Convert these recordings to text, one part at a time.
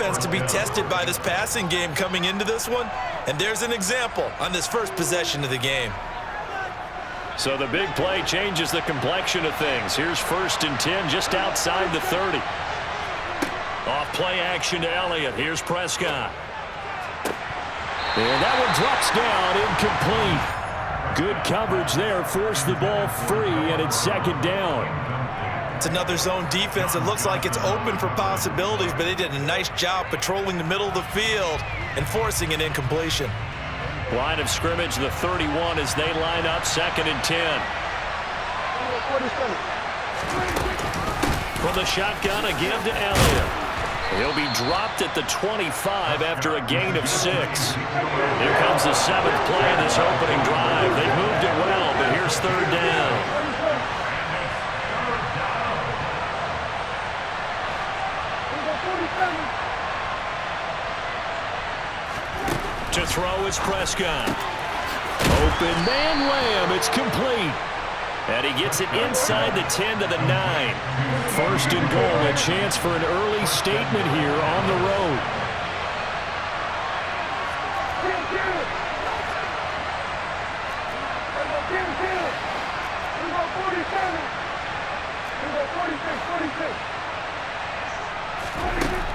defense to be tested by this passing game coming into this one, and there's an example on this first possession of the game. So the big play changes the complexion of things. Here's 1st and 10 just outside the 30. Off play action to Elliott. Here's Prescott. And that one drops down, incomplete. Good coverage there, forced the ball free, and it's 2nd down. It's another zone defense. It looks like it's open for possibilities, but they did a nice job patrolling the middle of the field and forcing an incompletion. Line of scrimmage, the 31 as they line up, 2nd and 10. From the shotgun, again to Elliott. He'll be dropped at the 25 after a gain of 6. Here comes the 7th play of this opening drive. They moved it well, but here's 3rd down. To throw is Prescott. Open man Lamb. It's complete. And he gets it inside the 10 to the 9. 1st and goal, a chance for an early statement here on the road.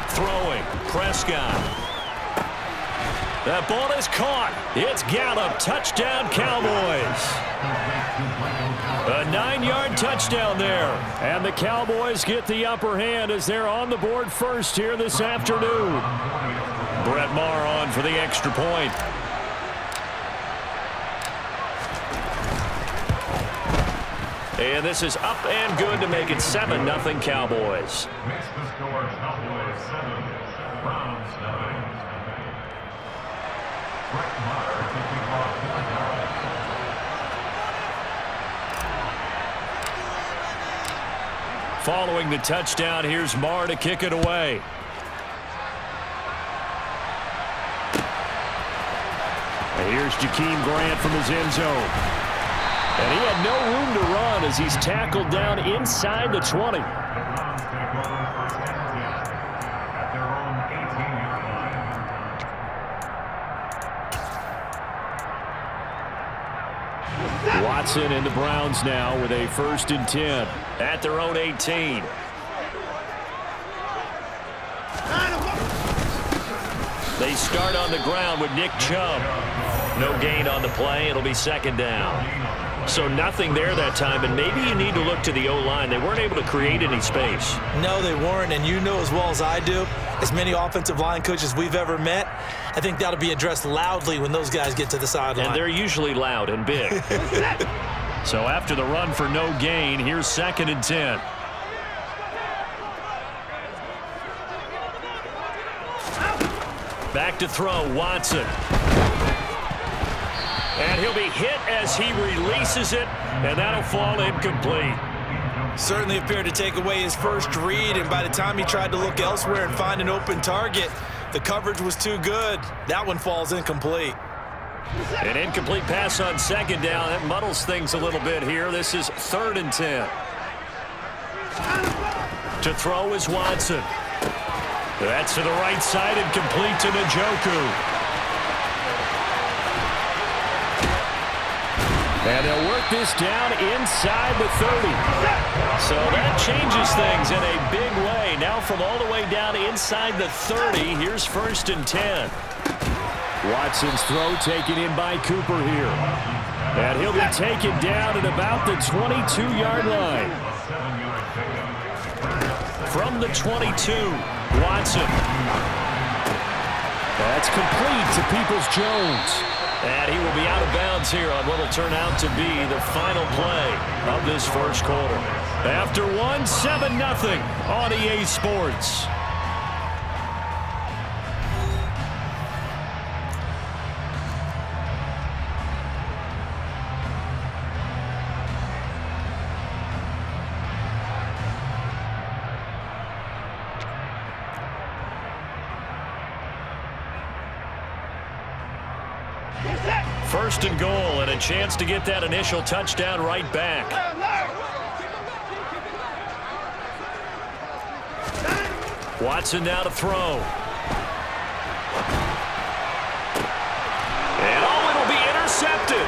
Throwing, Prescott. That ball is caught. It's Gallup. Touchdown, Cowboys. A 9-yard touchdown there. And the Cowboys get the upper hand as they're on the board first here this afternoon. Brett Maher on for the extra point. And this is up and good to make it 7-0 Cowboys. Makes the score Cowboys 7, Browns 9. Brett Maher kicking off the drive. Following the touchdown, here's Maher to kick it away. And here's Jakeem Grant from his end zone. And he had no room to run as he's tackled down inside the 20. Watson and the Browns now with a 1st and 10 at their own 18. They start on the ground with Nick Chubb. No gain on the play. It'll be 2nd down. So nothing there that time, and maybe you need to look to the O-line. They weren't able to create any space. No, they weren't, and you know as well as I do, as many offensive line coaches we've ever met, I think that'll be addressed loudly when those guys get to the sideline. And they're usually loud and big. So after the run for no gain, here's 2nd and 10. Back to throw, Watson. And he'll be hit as he releases it, and that'll fall incomplete. Certainly appeared to take away his first read, and by the time he tried to look elsewhere and find an open target, the coverage was too good. That one falls incomplete. An incomplete pass on 2nd down. That muddles things a little bit here. This is 3rd and 10. To throw is Watson. That's to the right side and complete to Njoku. And they'll work this down inside the 30. So that changes things in a big way. Now from all the way down inside the 30, here's 1st and 10. Watson's throw taken in by Cooper here. And he'll be taken down at about the 22-yard line. From the 22, Watson. That's complete to Peoples-Jones. And he will be out of bounds here on what will turn out to be the final play of this first quarter. After one, 7-0 on EA Sports. First and goal, and a chance to get that initial touchdown right back. Watson now to throw. And it'll be intercepted.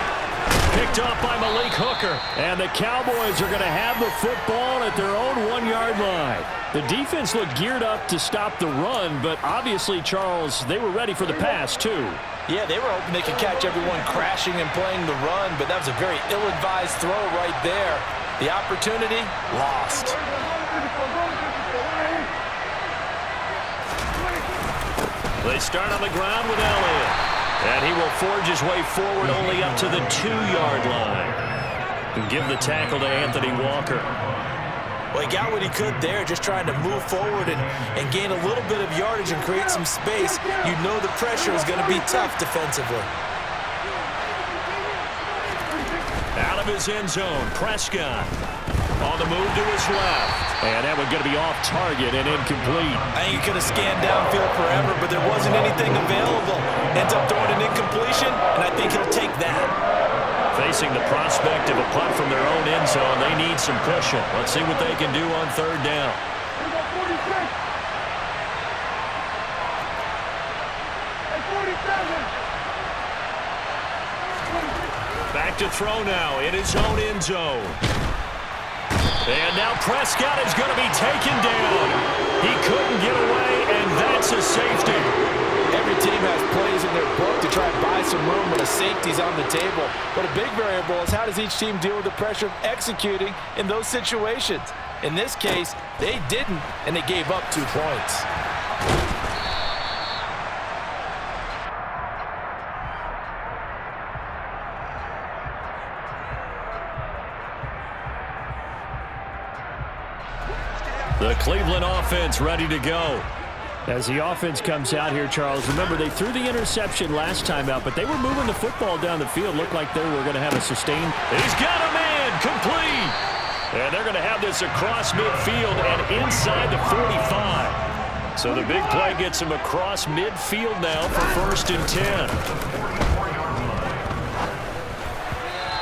Picked up by Malik Hooker. And the Cowboys are going to have the football at their own 1-yard line. The defense looked geared up to stop the run, but obviously, Charles, they were ready for the pass, too. Yeah, they were hoping they could catch everyone crashing and playing the run, but that was a very ill-advised throw right there. The opportunity, lost. They start on the ground with Elliott. And he will forge his way forward only up to the 2-yard line. And give the tackle to Anthony Walker. Well, he got what he could there, just trying to move forward and gain a little bit of yardage and create some space. You know the pressure is going to be tough defensively. Out of his end zone, Prescott. On the move to his left. And that one's going to be off target and incomplete. I think he could have scanned downfield forever, but there wasn't anything available. Ends up throwing an incompletion, and I think he'll take that. Facing the prospect of a punt from their own end zone, they need some cushion. Let's see what they can do on 3rd down. Back to throw now in his own end zone. And now Prescott is going to be taken down. He couldn't get away, and that's a safety. Every team has plays in their book to try and buy some room when a safety's on the table. But a big variable is how does each team deal with the pressure of executing in those situations. In this case, they didn't, and they gave up 2 points. The Cleveland offense ready to go. As the offense comes out here, Charles, remember they threw the interception last time out, but they were moving the football down the field. Looked like they were going to have a sustained. He's got a man, complete. And they're going to have this across midfield and inside the 45. So the big play gets him across midfield now for 1st and 10.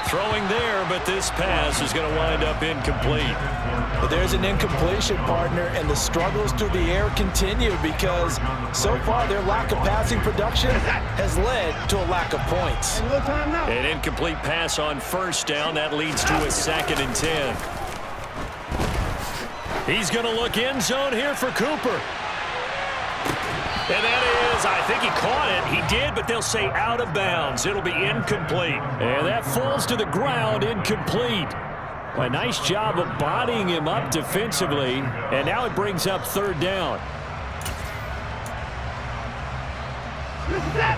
Throwing there, but this pass is going to wind up incomplete. But there's an incompletion, partner, and the struggles through the air continue because so far their lack of passing production has led to a lack of points. An incomplete pass on 1st down. That leads to a 2nd and 10. He's going to look end zone here for Cooper. And that is, I think he caught it. He did, but they'll say out of bounds. It'll be incomplete. And that falls to the ground, incomplete. A nice job of bodying him up defensively. And now it brings up 3rd down.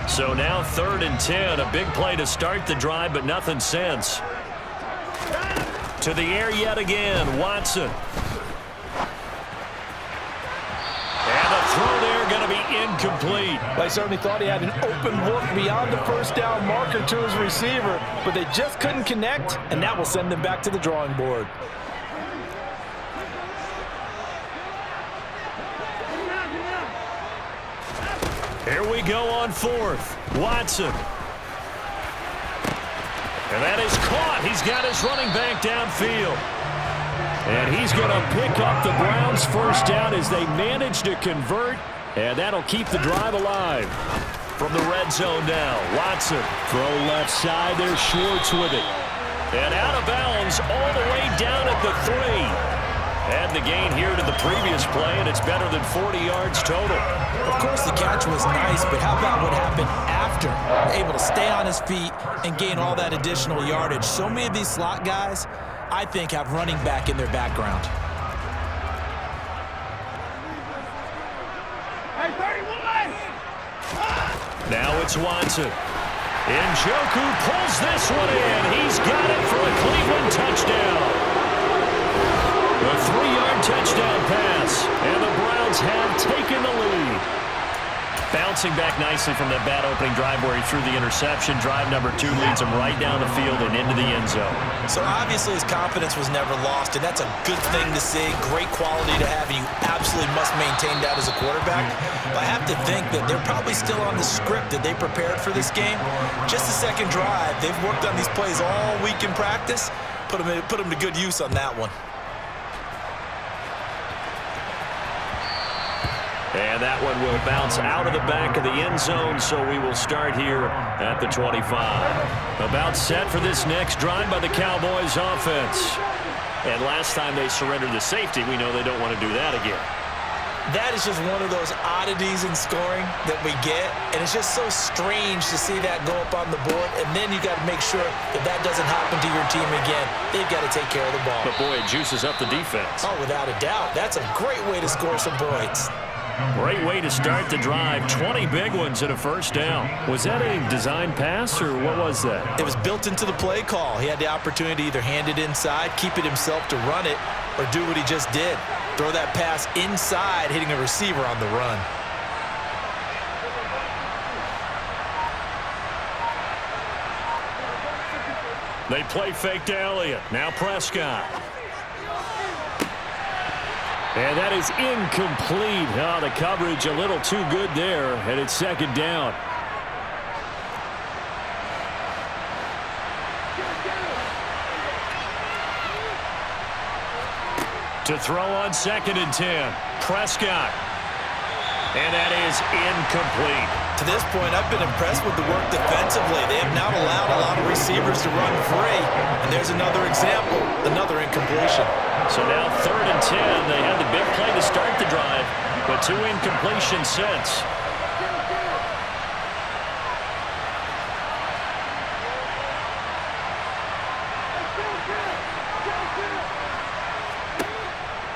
So now 3rd and 10. A big play to start the drive, but nothing since. To the air yet again, Watson. Throw there going to be incomplete. They certainly thought he had an open look beyond the 1st down marker to his receiver, but they just couldn't connect, and that will send them back to the drawing board. Here we go on 4th. Watson. And that is caught. He's got his running back downfield. And he's going to pick up the Browns' 1st down as they manage to convert, and that'll keep the drive alive. From the red zone now, Watson. Throw left side, there's Schwartz with it. And out of bounds all the way down at the 3. Add the gain here to the previous play, and it's better than 40 yards total. Of course, the catch was nice, but how about what happened after? Able to stay on his feet and gain all that additional yardage. So many of these slot guys, I think, have running back in their background. Now it's Watson. Njoku pulls this one in. He's got it for a Cleveland touchdown. A 3-yard touchdown pass, and the Browns have taken the lead. Bouncing back nicely from that bad opening drive where he threw the interception. Drive number 2 leads him right down the field and into the end zone. So obviously his confidence was never lost, and that's a good thing to see. Great quality to have, and you absolutely must maintain that as a quarterback. But I have to think that they're probably still on the script that they prepared for this game. Just the second drive, they've worked on these plays all week in practice. Put them to good use on that one. And And that one will bounce out of the back of the end zone, so we will start here at the 25. About set for this next drive by the Cowboys offense. And last time they surrendered the safety, we know they don't want to do that again. That is just one of those oddities in scoring that we get, and it's just so strange to see that go up on the board, and then you got to make sure that that doesn't happen to your team again. They've got to take care of the ball. But, boy, it juices up the defense. Oh, without a doubt. That's a great way to score some points. Great way to start the drive. 20 big ones and a first down. Was that a design pass, or what was that? It was built into the play call. He had the opportunity to either hand it inside, keep it himself to run it, or do what he just did. Throw that pass inside, hitting a receiver on the run. They play fake to Elliott. Now Prescott. And that is incomplete. Oh, the coverage a little too good there, and it's second down. To throw on 2nd and 10. Prescott. And that is incomplete. To this point, I've been impressed with the work defensively. They have not allowed a lot of receivers to run free. And there's another example, another incompletion. So now 3rd and 10. They had the big play to start the drive, but 2 incompletions since.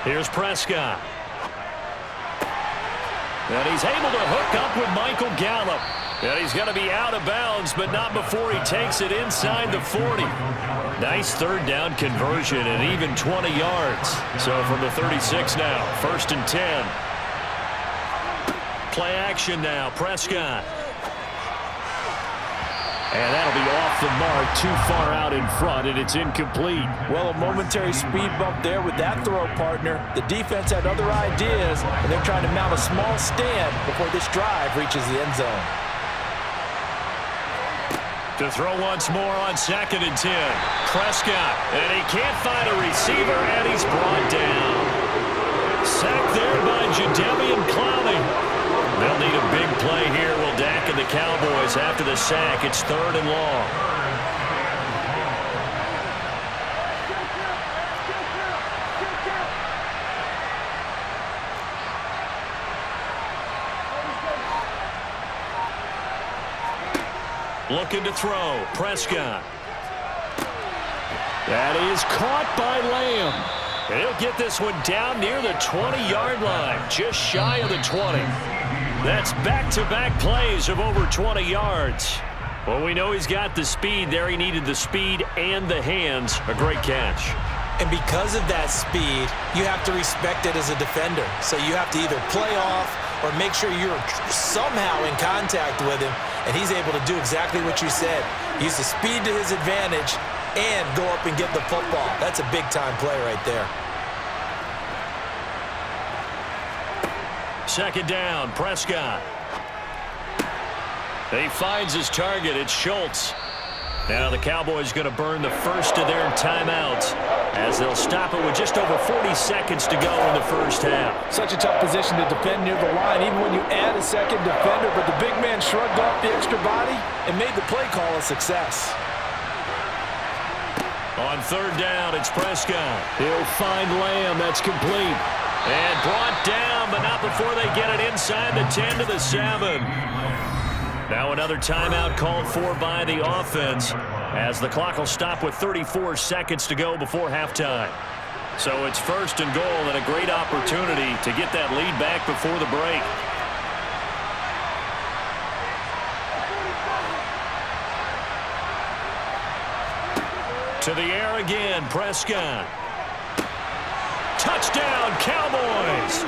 Here's Prescott. And he's able to hook up with Michael Gallup. And he's going to be out of bounds, but not before he takes it inside the 40. Nice 3rd down conversion and even 20 yards. So from the 36 now, 1st and 10. Play action now, Prescott. And that'll be off the mark, too far out in front, and it's incomplete. Well, a momentary speed bump there with that throw, partner. The defense had other ideas, and they're trying to mount a small stand before this drive reaches the end zone. To throw once more on 2nd and 10. Prescott, and he can't find a receiver, and he's brought down. Sacked there by Jadeveon Clowney. They'll need a big play here. Will Dak and the Cowboys after the sack. It's 3rd and long. Looking to throw. Prescott. That is caught by Lamb. And he'll get this one down near the 20-yard line, just shy of the 20. That's back-to-back plays of over 20 yards. Well, we know he's got the speed there. He needed the speed and the hands. A great catch. And because of that speed, you have to respect it as a defender. So you have to either play off or make sure you're somehow in contact with him, and he's able to do exactly what you said. Use the speed to his advantage and go up and get the football. That's a big-time play right there. 2nd down, Prescott. He finds his target. It's Schultz. Now the Cowboys going to burn the first of their timeouts as they'll stop it with just over 40 seconds to go in the first half. Such a tough position to defend near the line, even when you add a second defender, but the big man shrugged off the extra body and made the play call a success. On 3rd down, it's Prescott. He'll find Lamb. That's complete. And brought down, but not before they get it inside the 10 to the 7. Now another timeout called for by the offense as the clock will stop with 34 seconds to go before halftime. So it's 1st and goal and a great opportunity to get that lead back before the break. To the air again, Prescott. Touchdown, Cowboys!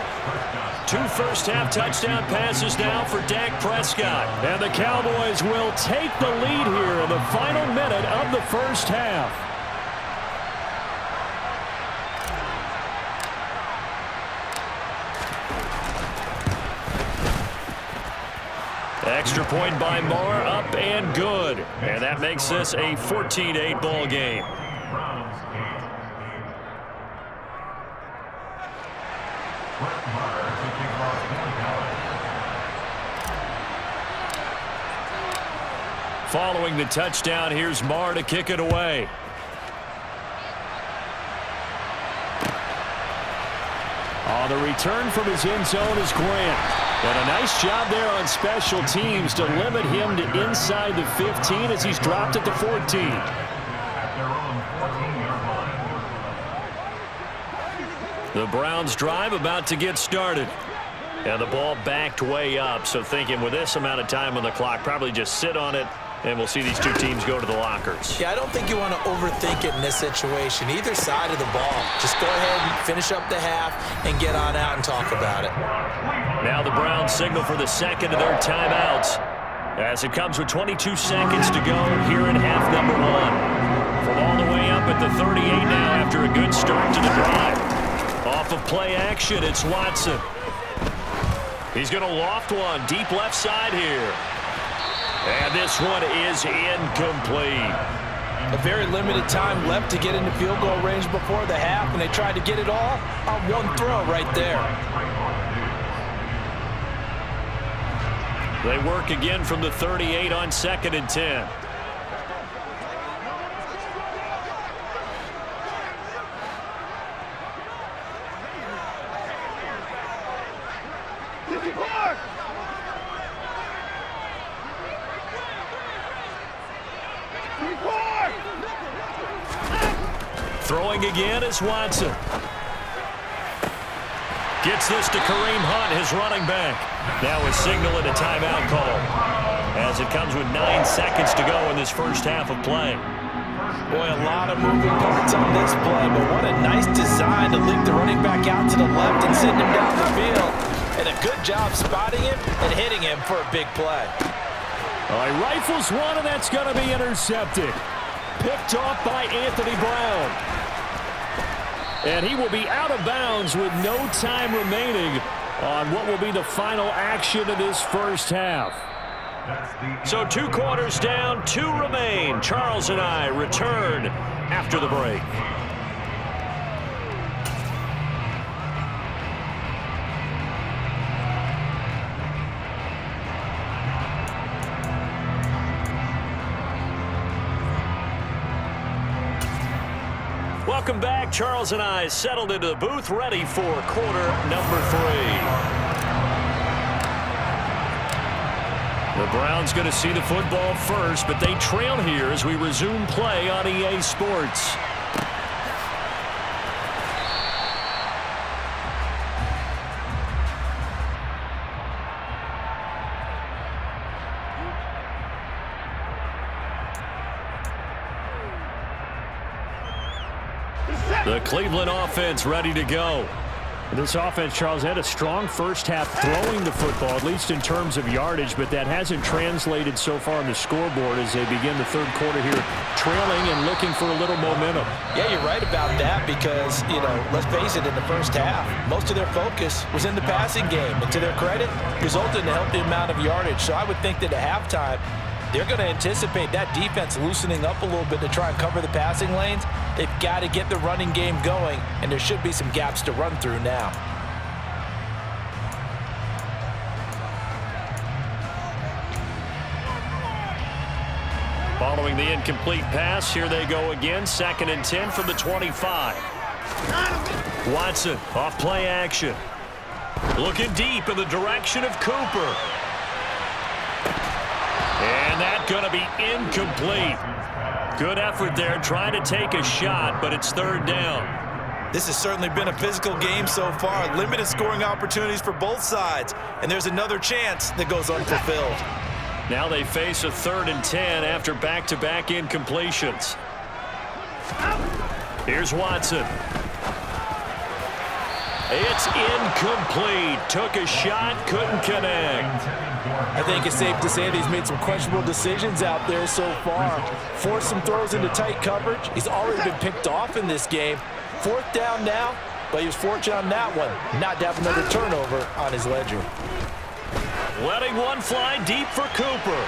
2 first-half touchdown passes now for Dak Prescott. And the Cowboys will take the lead here in the final minute of the first half. Extra point by Moore, up and good. And that makes this a 14-8 ball game. Following the touchdown, here's Marr to kick it away. On the return from his end zone is Grant. And a nice job there on special teams to limit him to inside the 15 as he's dropped at the 14. At their own 14-yard line. The Browns drive about to get started. And the ball backed way up, so thinking with this amount of time on the clock, probably just sit on it, and we'll see these two teams go to the lockers. Yeah, I don't think you want to overthink it in this situation. Either side of the ball. Just go ahead and finish up the half and get on out and talk about it. Now the Browns signal for the second of their timeouts as it comes with 22 seconds to go here in half number one. From all the way up at the 38 now after a good start to the drive. Off of play action, it's Watson. He's going to loft one deep left side here. And this one is incomplete. A very limited time left to get into field goal range before the half, and they tried to get it all on one throw right there. They work again from the 38 on 2nd and 10. Throwing again is Watson. Gets this to Kareem Hunt, his running back. Now a signal and a timeout call as it comes with 9 seconds to go in this first half of play. Boy, a lot of moving parts on this play, but what a nice design to leak the running back out to the left and send him down the field. And a good job spotting him and hitting him for a big play. All right, rifles one, and that's going to be intercepted. Picked off by Anthony Brown. And he will be out of bounds with no time remaining on what will be the final action of this first half. So 2 quarters down, 2 remain. Charles and I return after the break. Welcome back. Charles and I settled into the booth, ready for quarter number 3. The Browns going to see the football first, but they trail here as we resume play on EA Sports. The Cleveland offense ready to go. This offense, Charles, had a strong first half throwing the football, at least in terms of yardage, but that hasn't translated so far on the scoreboard as they begin the third quarter here, trailing and looking for a little momentum. Yeah, you're right about that because, let's face it, in the first half, most of their focus was in the passing game. And to their credit, resulted in a healthy amount of yardage. So I would think that at halftime, they're going to anticipate that defense loosening up a little bit to try and cover the passing lanes. They've got to get the running game going, and there should be some gaps to run through now. Following the incomplete pass, here they go again. 2nd and 10 from the 25. Watson off play action. Looking deep in the direction of Cooper. And that's going to be incomplete. Good effort there, trying to take a shot, but it's 3rd down. This has certainly been a physical game so far. Limited scoring opportunities for both sides. And there's another chance that goes unfulfilled. Now they face a 3rd and 10 after back-to-back incompletions. Here's Watson. It's incomplete. Took a shot, couldn't connect. I think it's safe to say that he's made some questionable decisions out there so far. Forced some throws into tight coverage. He's already been picked off in this game. 4th down now, but he was fortunate on that one, not to have another turnover on his ledger. Letting one fly deep for Cooper.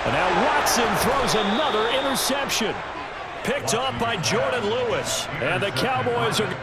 And now Watson throws another interception. Picked off by Jordan Lewis. And the Cowboys are